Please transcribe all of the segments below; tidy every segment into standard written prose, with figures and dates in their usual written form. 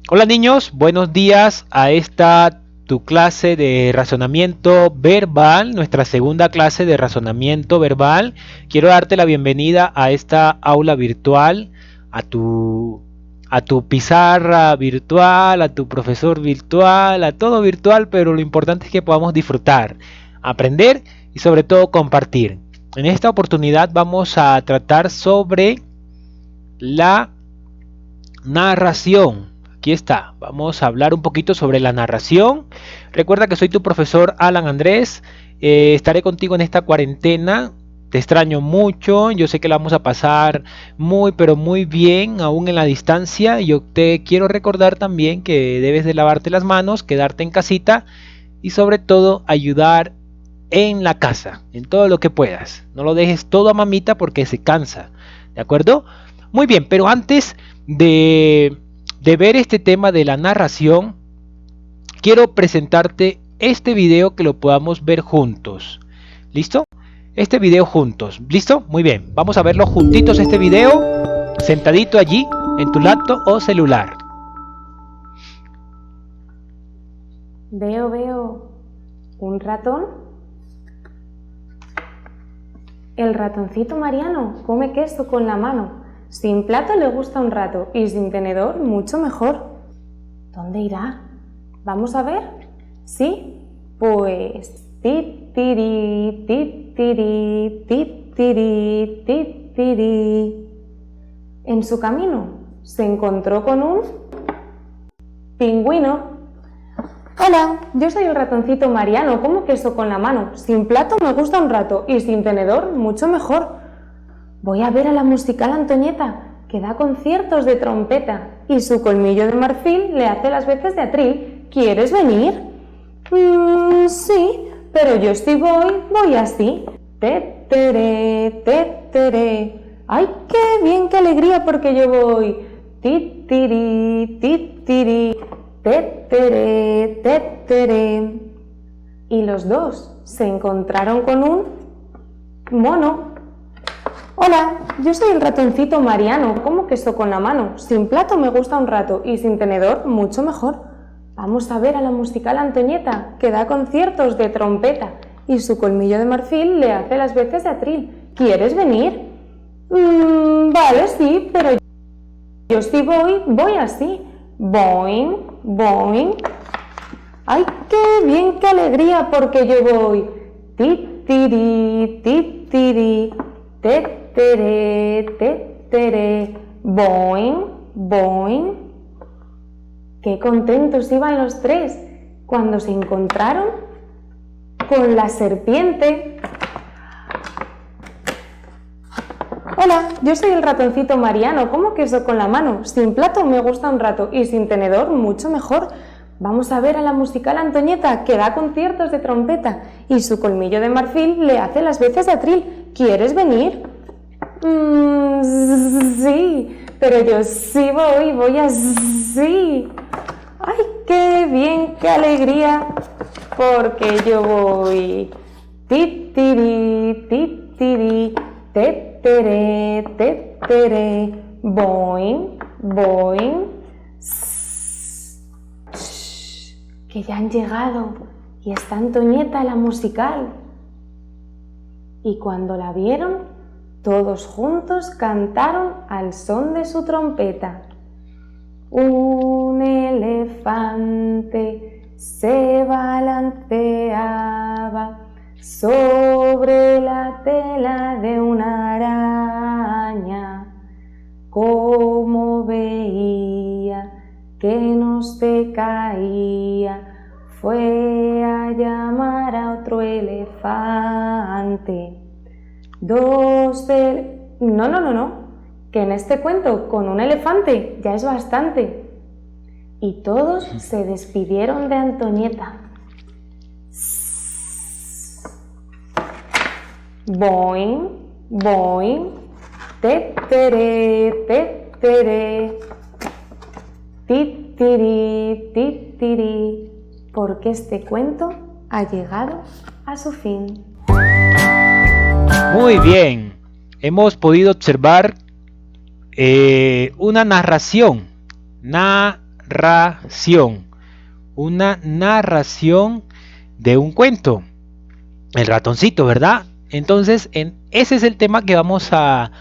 Hola niños, buenos días a esta tu clase de razonamiento verbal, nuestra segunda clase de razonamiento verbal. Quiero darte la bienvenida a esta aula virtual, a tu, a tu pizarra virtual, a tu profesor virtual, a todo virtual, pero lo importante es que podamos disfrutar, aprender y sobre todo compartir. En esta oportunidad vamos a tratar sobre la narración. Aquí está. Vamos a hablar un poquito sobre la narración. Recuerda que soy tu profesor Alan Andrés. Estaré contigo en esta cuarentena. Te extraño mucho. Yo sé que la vamos a pasar muy, pero muy bien, aún en la distancia. Yo te quiero recordar también que debes de lavarte las manos, quedarte en casita y sobre todo ayudar en la casa, en todo lo que puedas. No lo dejes todo a mamita porque se cansa. ¿De acuerdo? Muy bien, pero antes de ver este tema de la narración, quiero presentarte este video que lo podamos ver juntos. ¿Listo? Este video juntos. ¿Listo? Muy bien. Vamos a verlo juntitos este video, sentadito allí en tu laptop o celular. Veo un ratón. El ratoncito Mariano come queso con la mano. Sin plato le gusta un rato y sin tenedor mucho mejor. ¿Dónde irá? ¿Vamos a ver? ¿Sí? Pues titiri, titiri, titiri, titiri. En su camino se encontró con un pingüino. Hola, yo soy el ratoncito Mariano, como queso con la mano. Sin plato me gusta un rato y sin tenedor mucho mejor. Voy a ver a la musical Antonieta, que da conciertos de trompeta y su colmillo de marfil le hace las veces de atril. ¿Quieres venir? Sí, pero yo si voy así. Tetere, tetere. ¡Ay, qué bien, qué alegría porque yo voy! Titiri, titiri. Tetere, tetere. Y los dos se encontraron con un mono. Hola, yo soy el ratoncito Mariano, como queso con la mano. Sin plato me gusta un rato y sin tenedor mucho mejor. Vamos a ver a la musical Antonieta, que da conciertos de trompeta y su colmillo de marfil le hace las veces de atril. ¿Quieres venir? Vale, sí, pero yo si voy así. Boing, boing. ¡Ay, qué bien, qué alegría porque yo voy! Titiri, titiri, tetere, tetere, boing, boing. ¡Qué contentos iban los tres cuando se encontraron con la serpiente! Hola, yo soy el ratoncito Mariano, como queso con la mano. Sin plato me gusta un rato y sin tenedor mucho mejor. Vamos a ver a la musical Antonieta, que da conciertos de trompeta y su colmillo de marfil le hace las veces de atril. ¿Quieres venir? Sí, pero yo sí voy así. ¡Ay, qué bien, qué alegría! Porque yo voy. Titiri, titiri, tetere, tetere, boing, boing. Que ya han llegado y está Antonieta la musical. Y cuando la vieron, todos juntos cantaron al son de su trompeta. Un elefante se balanceaba sobre la tela de una araña. Como veía que no se caía, fue a llamar a otro elefante. No, que en este cuento con un elefante ya es bastante. Y todos se despidieron de Antonieta. Boing, boing, tetere, tetere, titiri, titiri, porque este cuento ha llegado a su fin. Muy bien. Hemos podido observar una narración. narración. Una narración de un cuento. El ratoncito, ¿verdad? Entonces, ese es el tema que vamos a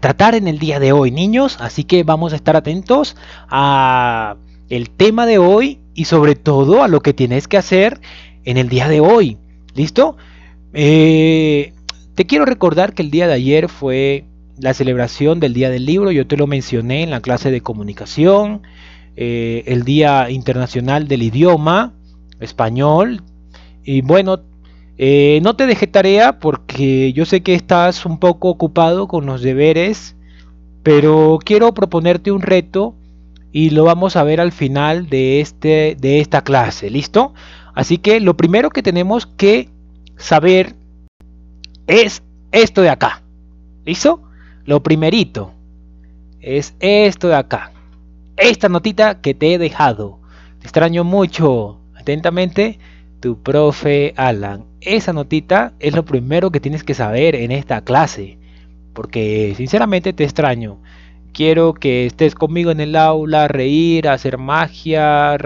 tratar en el día de hoy, niños. Así que vamos a estar atentos a el tema de hoy y sobre todo a lo que tienes que hacer en el día de hoy. ¿Listo? Te quiero recordar que el día de ayer fue la celebración del Día del Libro. Yo te lo mencioné en la clase de comunicación. El Día Internacional del Idioma Español. Y bueno, no te dejé tarea porque yo sé que estás un poco ocupado con los deberes, pero quiero proponerte un reto y lo vamos a ver al final de esta clase, ¿listo? Así que lo primero que tenemos que saber es esto de acá, ¿listo? Lo primerito es esto de acá, esta notita que te he dejado. Te extraño mucho. Atentamente, tu profe Alan. Esa notita es lo primero que tienes que saber en esta clase, porque sinceramente te extraño. Quiero que estés conmigo en el aula, reír, hacer magia,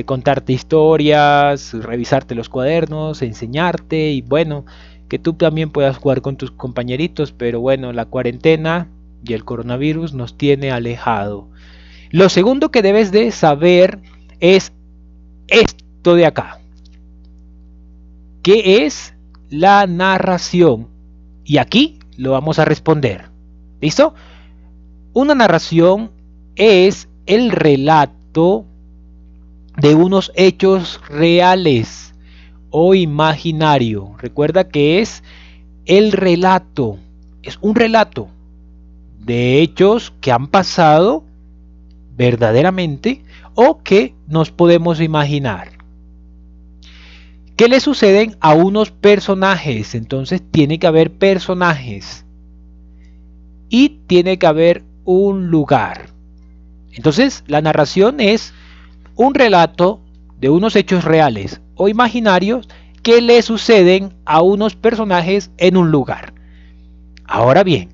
contarte historias, revisarte los cuadernos, enseñarte y bueno, que tú también puedas jugar con tus compañeritos, pero bueno, la cuarentena y el coronavirus nos tiene alejado. Lo segundo que debes de saber es esto de acá. ¿Qué es la narración? Y aquí lo vamos a responder. ¿Listo? Una narración es el relato de unos hechos reales o imaginario. Recuerda que es el relato. Es un relato de hechos que han pasado verdaderamente o que nos podemos imaginar. ¿Qué le suceden a unos personajes? Entonces tiene que haber personajes y tiene que haber un lugar. Entonces la narración es un relato de unos hechos reales o imaginarios que le suceden a unos personajes en un lugar. Ahora bien,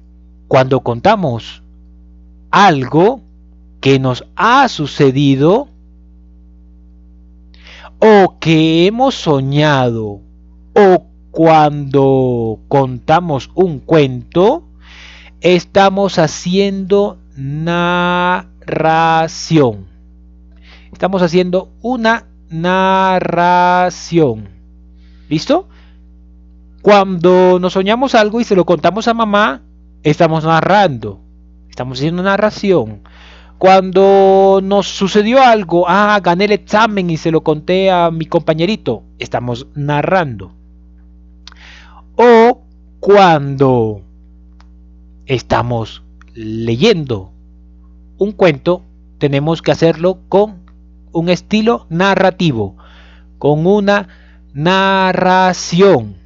cuando contamos algo que nos ha sucedido o que hemos soñado o cuando contamos un cuento, estamos haciendo narración. Estamos haciendo una narración. ¿Listo? Cuando nos soñamos algo y se lo contamos a mamá, estamos narrando. Estamos haciendo narración. Cuando nos sucedió algo, gané el examen y se lo conté a mi compañerito, estamos narrando. O cuando estamos leyendo un cuento, tenemos que hacerlo con un estilo narrativo, con una narración.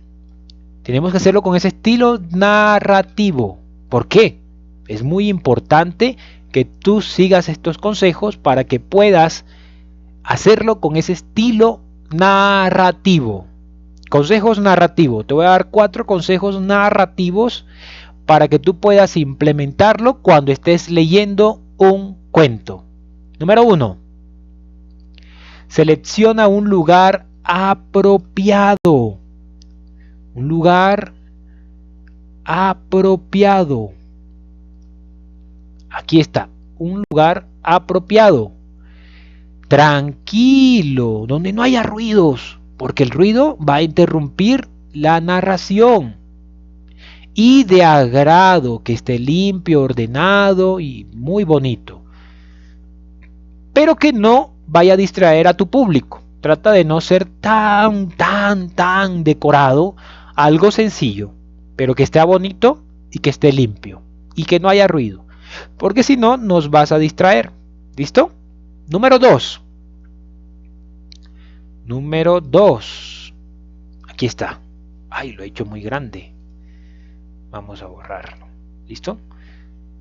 Tenemos que hacerlo con ese estilo narrativo. ¿Por qué? Es muy importante que tú sigas estos consejos para que puedas hacerlo con ese estilo narrativo. Consejos narrativos. Te voy a dar 4 consejos narrativos para que tú puedas implementarlo cuando estés leyendo un cuento. Número 1. Selecciona un lugar apropiado. Un lugar apropiado. Aquí está, un lugar apropiado. Tranquilo, donde no haya ruidos, porque el ruido va a interrumpir la narración. Y de agrado, que esté limpio, ordenado y muy bonito. Pero que no vaya a distraer a tu público. Trata de no ser tan decorado. Algo sencillo, pero que esté bonito y que esté limpio. Y que no haya ruido. Porque si no, nos vas a distraer. ¿Listo? Número 2. Número 2. Aquí está. Ay, lo he hecho muy grande. Vamos a borrarlo. ¿Listo?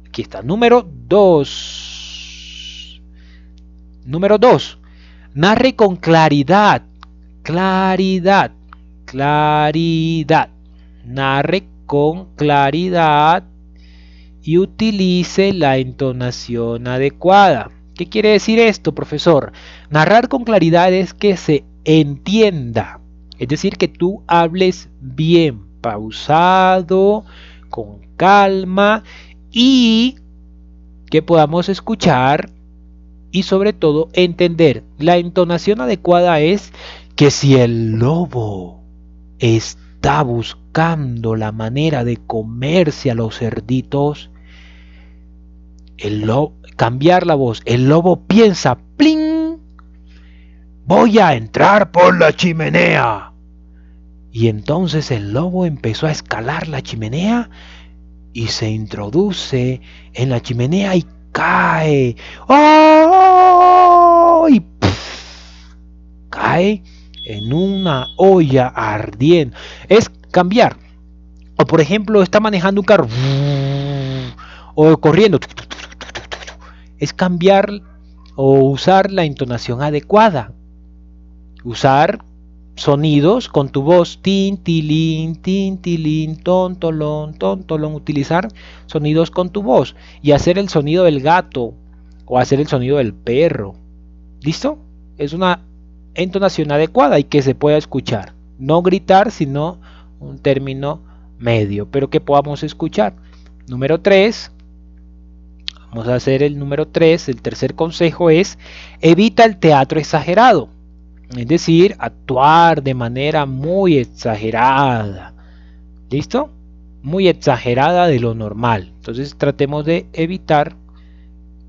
Aquí está. Número 2. Número 2. Narre con claridad. Claridad. Claridad. Narre con claridad y utilice la entonación adecuada. ¿Qué quiere decir esto, profesor? Narrar con claridad es que se entienda. Es decir, que tú hables bien, pausado, con calma y que podamos escuchar y sobre todo entender. La entonación adecuada es que si el lobo está buscando la manera de comerse a los cerditos, cambiar la voz. El lobo piensa, ¡pling! Voy a entrar por la chimenea. Y entonces el lobo empezó a escalar la chimenea y se introduce en la chimenea y cae. ¡Oh! Y cae en una olla ardiente. Es cambiar. O por ejemplo, está manejando un carro o corriendo. Es cambiar o usar la entonación adecuada. Usar sonidos con tu voz, tin, tilín, tontolón, tontolón. Utilizar sonidos con tu voz y hacer el sonido del gato o hacer el sonido del perro. ¿Listo? Es una entonación adecuada y que se pueda escuchar. No gritar, sino un término medio, pero que podamos escuchar. Número 3. Vamos a hacer el número 3. El tercer consejo es: evita el teatro exagerado. Es decir, actuar de manera muy exagerada. ¿Listo? Muy exagerada de lo normal. Entonces tratemos de evitar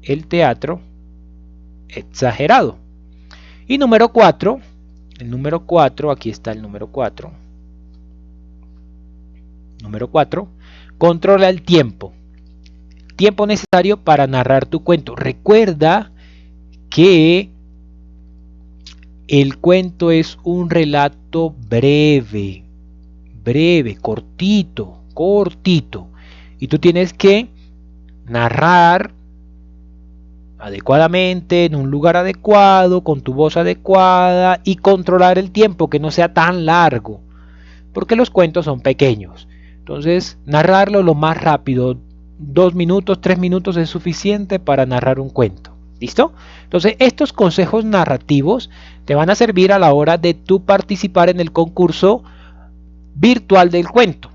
el teatro exagerado. Y número 4. El número 4, aquí está el número 4. Número 4. Controla el tiempo. Tiempo necesario para narrar tu cuento. Recuerda que el cuento es un relato breve, cortito. Y tú tienes que narrar adecuadamente, en un lugar adecuado, con tu voz adecuada y controlar el tiempo, que no sea tan largo, porque los cuentos son pequeños. Entonces, narrarlo lo más rápido, 2 minutos, 3 minutos es suficiente para narrar un cuento. ¿Listo? Entonces, estos consejos narrativos te van a servir a la hora de tú participar en el concurso virtual del cuento.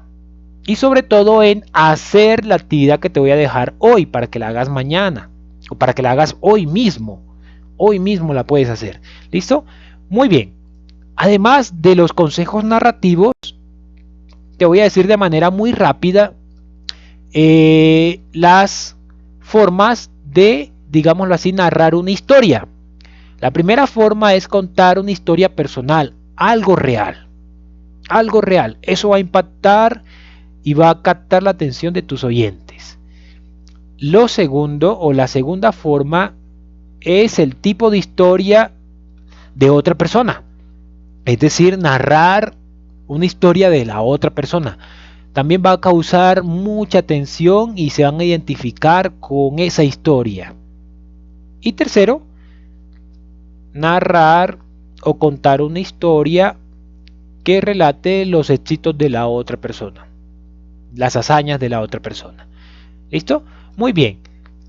Y sobre todo en hacer la actividad que te voy a dejar hoy para que la hagas mañana o para que la hagas hoy mismo. Hoy mismo la puedes hacer. ¿Listo? Muy bien. Además de los consejos narrativos, te voy a decir de manera muy rápida las formas de, digámoslo así, narrar una historia. La primera forma es contar una historia personal, algo real. Algo real. Eso va a impactar y va a captar la atención de tus oyentes. Lo segundo o la segunda forma es el tipo de historia de otra persona. Es decir, narrar una historia de la otra persona. También va a causar mucha atención y se van a identificar con esa historia. Y tercero, narrar o contar una historia que relate los éxitos de la otra persona, las hazañas de la otra persona. ¿Listo? Muy bien.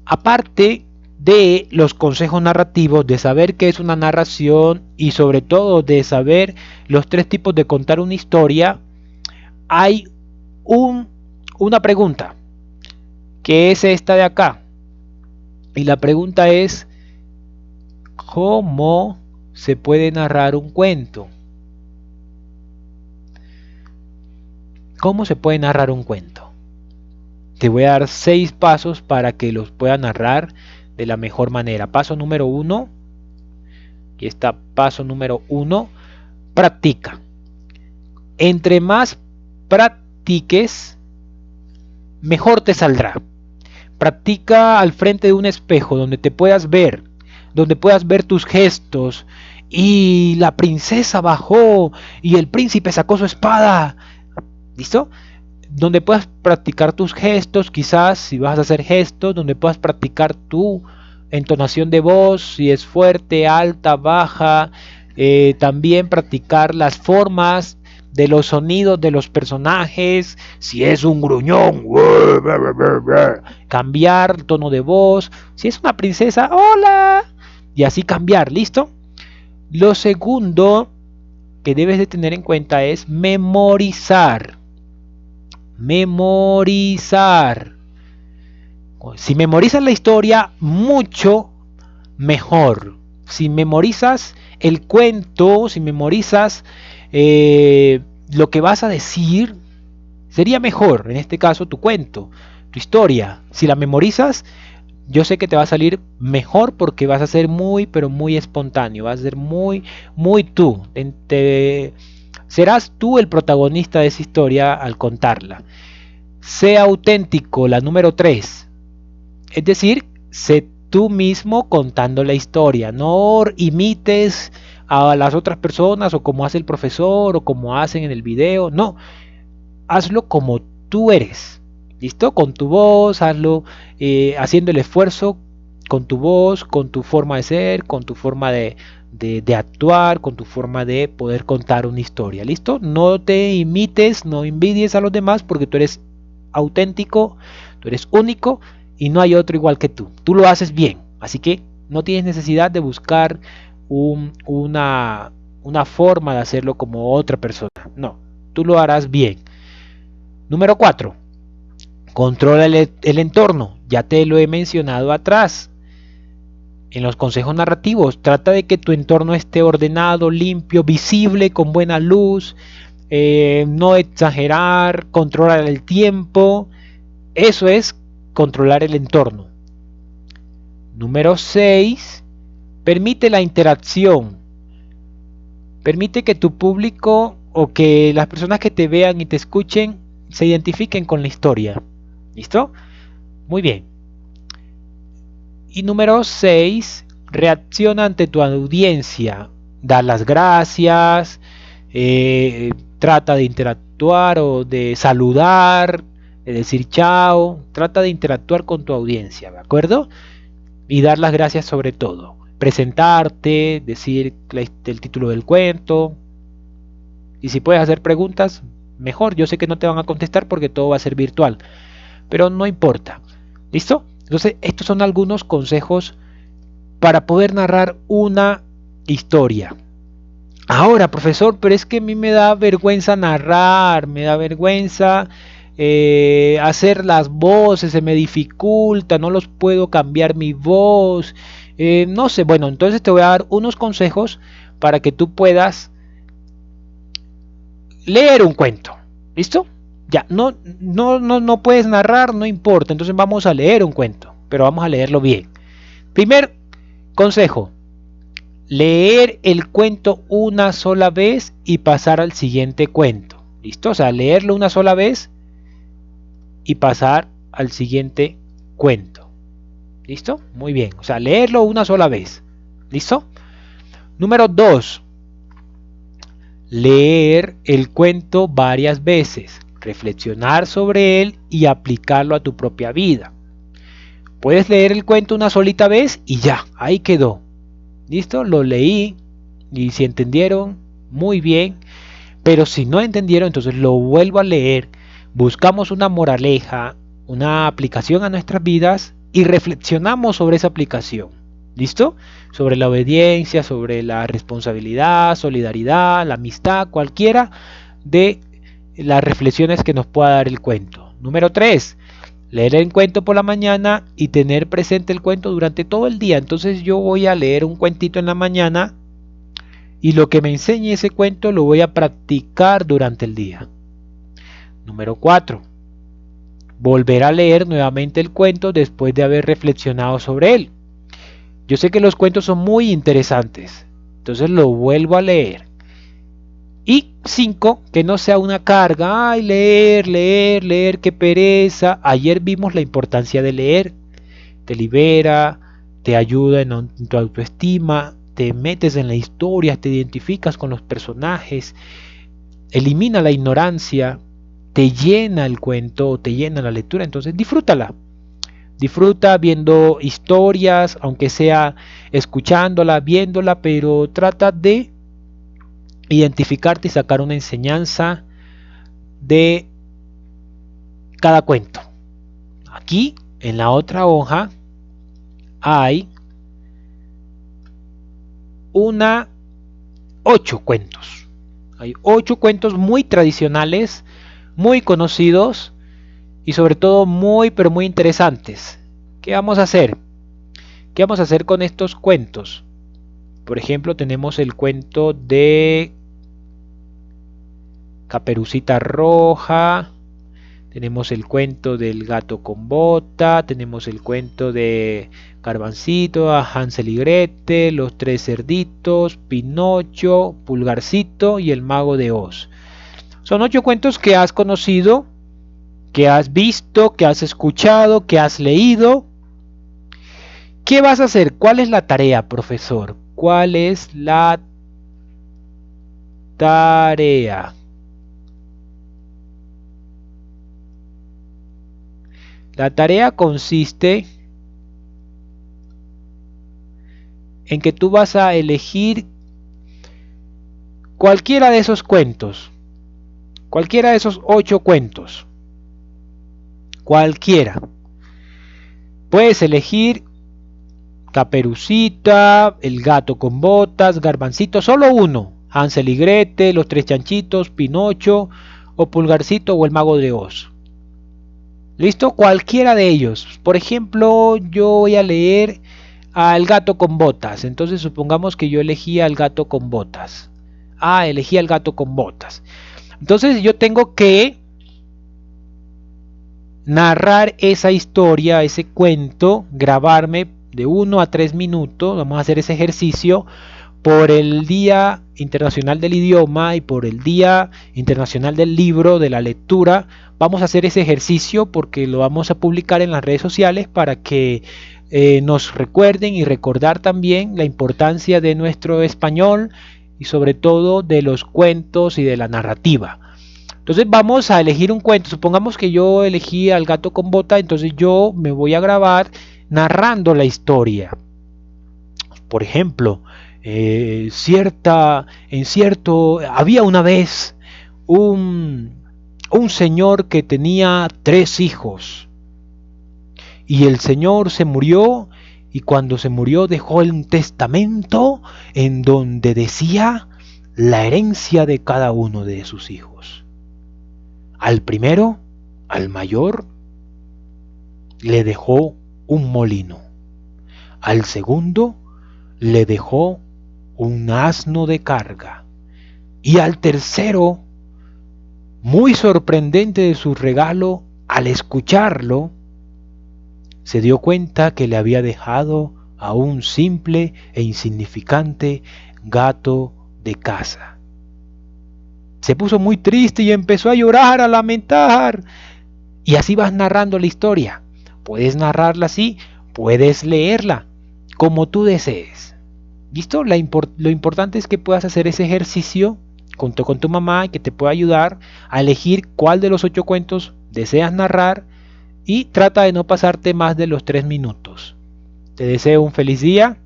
Aparte de los consejos narrativos, de saber qué es una narración y sobre todo de saber los 3 tipos de contar una historia, hay una pregunta, que es esta de acá. Y la pregunta es: ¿cómo se puede narrar un cuento? ¿Cómo se puede narrar un cuento? Te voy a dar 6 pasos para que los puedas narrar de la mejor manera. Paso número 1. Aquí está, paso número 1. Practica. Entre más practiques, mejor te saldrá. Practica al frente de un espejo donde te puedas ver, donde puedas ver tus gestos. Y la princesa bajó y el príncipe sacó su espada. ¿Listo? Donde puedas practicar tus gestos, quizás si vas a hacer gestos, donde puedas practicar tu entonación de voz, si es fuerte, alta, baja. También practicar las formas de los sonidos de los personajes, si es un gruñón, cambiar el tono de voz, si es una princesa, hola, y así cambiar, ¿listo? Lo segundo que debes de tener en cuenta es memorizar. Memorizar. Si memorizas la historia, mucho mejor. Si memorizas el cuento, si memorizas lo que vas a decir, sería mejor, en este caso, tu cuento, tu historia. Si la memorizas, yo sé que te va a salir mejor porque vas a ser muy, pero muy espontáneo, vas a ser muy, muy tú. Serás tú el protagonista de esa historia al contarla. Sea auténtico, la número 3. Es decir, sé tú mismo contando la historia. No imites a las otras personas o como hace el profesor o como hacen en el video. No, hazlo como tú eres. ¿Listo? Con tu voz, hazlo haciendo el esfuerzo con tu voz, con tu forma de ser, con tu forma de actuar, con tu forma de poder contar una historia. ¿Listo? No te imites, no envidies a los demás porque tú eres auténtico, tú eres único y no hay otro igual que tú. Tú lo haces bien, así que no tienes necesidad de buscar una forma de hacerlo como otra persona. No, tú lo harás bien. Número 4. Controla el entorno. Ya te lo he mencionado atrás. En los consejos narrativos, trata de que tu entorno esté ordenado, limpio, visible, con buena luz. No exagerar, controlar el tiempo. Eso es controlar el entorno. Número 6. Permite la interacción. Permite que tu público o que las personas que te vean y te escuchen se identifiquen con la historia. ¿Listo? Muy bien. Y número 6. Reacciona ante tu audiencia. Da las gracias. Trata de interactuar o de saludar. De decir chao. Trata de interactuar con tu audiencia. ¿De acuerdo? Y dar las gracias sobre todo. Presentarte, decir el título del cuento. Y si puedes hacer preguntas, mejor. Yo sé que no te van a contestar porque todo va a ser virtual. Pero no importa. ¿Listo? Entonces, estos son algunos consejos para poder narrar una historia. Ahora, profesor, pero es que a mí me da vergüenza narrar, me da vergüenza hacer las voces, se me dificulta, no los puedo cambiar mi voz, no sé, bueno, entonces te voy a dar unos consejos para que tú puedas leer un cuento, ¿listo? Ya, no puedes narrar, no importa, entonces vamos a leer un cuento, pero vamos a leerlo bien. Primer consejo, leer el cuento una sola vez y pasar al siguiente cuento. ¿Listo? O sea, leerlo una sola vez y pasar al siguiente cuento. ¿Listo? Muy bien. O sea, leerlo una sola vez. ¿Listo? Número 2. Leer el cuento varias veces. Reflexionar sobre él y aplicarlo a tu propia vida. Puedes leer el cuento una solita vez y ya, ahí quedó. ¿Listo? Lo leí y si entendieron, muy bien. Pero si no entendieron, entonces lo vuelvo a leer. Buscamos una moraleja, una aplicación a nuestras vidas y reflexionamos sobre esa aplicación. ¿Listo? Sobre la obediencia, sobre la responsabilidad, solidaridad, la amistad, cualquiera de las reflexiones que nos pueda dar el cuento. Número 3. Leer el cuento por la mañana y tener presente el cuento durante todo el día. Entonces yo voy a leer un cuentito en la mañana y lo que me enseñe ese cuento lo voy a practicar durante el día. Número 4. Volver a leer nuevamente el cuento después de haber reflexionado sobre él. Yo sé que los cuentos son muy interesantes, entonces lo vuelvo a leer. Y 5. Que no sea una carga. Ay, leer, qué pereza. Ayer vimos la importancia de leer. Te libera, te ayuda en tu autoestima, te metes en la historia, te identificas con los personajes, elimina la ignorancia, te llena el cuento, te llena la lectura, entonces disfrútala. Disfruta viendo historias, aunque sea escuchándola, viéndola, pero trata de identificarte y sacar una enseñanza de cada cuento. Aquí en la otra hoja hay 8 cuentos. Hay 8 cuentos muy tradicionales, muy conocidos y sobre todo muy pero muy interesantes. ¿Qué vamos a hacer? ¿Qué vamos a hacer con estos cuentos? Por ejemplo, tenemos el cuento de Caperucita Roja, tenemos el cuento del gato con bota, tenemos el cuento de Garbancito, a Hansel y Gretel, los tres cerditos, Pinocho, Pulgarcito y el mago de Oz. Son 8 cuentos que has conocido, que has visto, que has escuchado, que has leído. ¿Qué vas a hacer? ¿Cuál es la tarea, profesor? ¿Cuál es la tarea? La tarea consiste en que tú vas a elegir cualquiera de esos cuentos, cualquiera de esos 8 cuentos, cualquiera. Puedes elegir Caperucita, el gato con botas, Garbancito, solo uno, Hansel y Gretel, los tres chanchitos, Pinocho, o Pulgarcito o el mago de Oz. ¿Listo? Cualquiera de ellos. Por ejemplo, yo voy a leer al gato con botas. Entonces supongamos que yo elegí al gato con botas. Elegí al gato con botas. Entonces yo tengo que narrar esa historia, ese cuento, grabarme de 1 a 3 minutos. Vamos a hacer ese ejercicio por el Día Internacional del Idioma y por el Día Internacional del Libro, de la lectura. Vamos a hacer ese ejercicio porque lo vamos a publicar en las redes sociales para que nos recuerden y recordar también la importancia de nuestro español y sobre todo de los cuentos y de la narrativa. Entonces vamos a elegir un cuento. Supongamos que yo elegí al gato con bota, entonces yo me voy a grabar narrando la historia. Por ejemplo, había una vez un señor que tenía 3 hijos y el señor se murió y cuando se murió dejó un testamento en donde decía la herencia de cada uno de sus hijos. Al primero, al mayor, le dejó un molino. Al segundo, le dejó un asno de carga. Y al tercero, muy sorprendente de su regalo, al escucharlo, se dio cuenta que le había dejado a un simple e insignificante gato de casa. Se puso muy triste y empezó a llorar, a lamentar. Y así vas narrando la historia. Puedes narrarla así, puedes leerla, como tú desees. ¿Listo? Lo importante es que puedas hacer ese ejercicio junto con tu mamá y que te pueda ayudar a elegir cuál de los 8 cuentos deseas narrar y trata de no pasarte más de los 3 minutos. Te deseo un feliz día,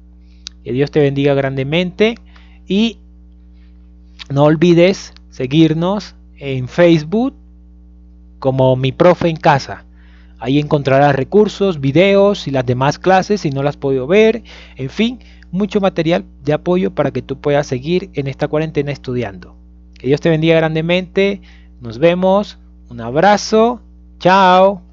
que Dios te bendiga grandemente y no olvides seguirnos en Facebook como Mi Profe en Casa. Ahí encontrarás recursos, videos y las demás clases si no las has podido ver. En fin, mucho material de apoyo para que tú puedas seguir en esta cuarentena estudiando. Que Dios te bendiga grandemente. Nos vemos. Un abrazo. Chao.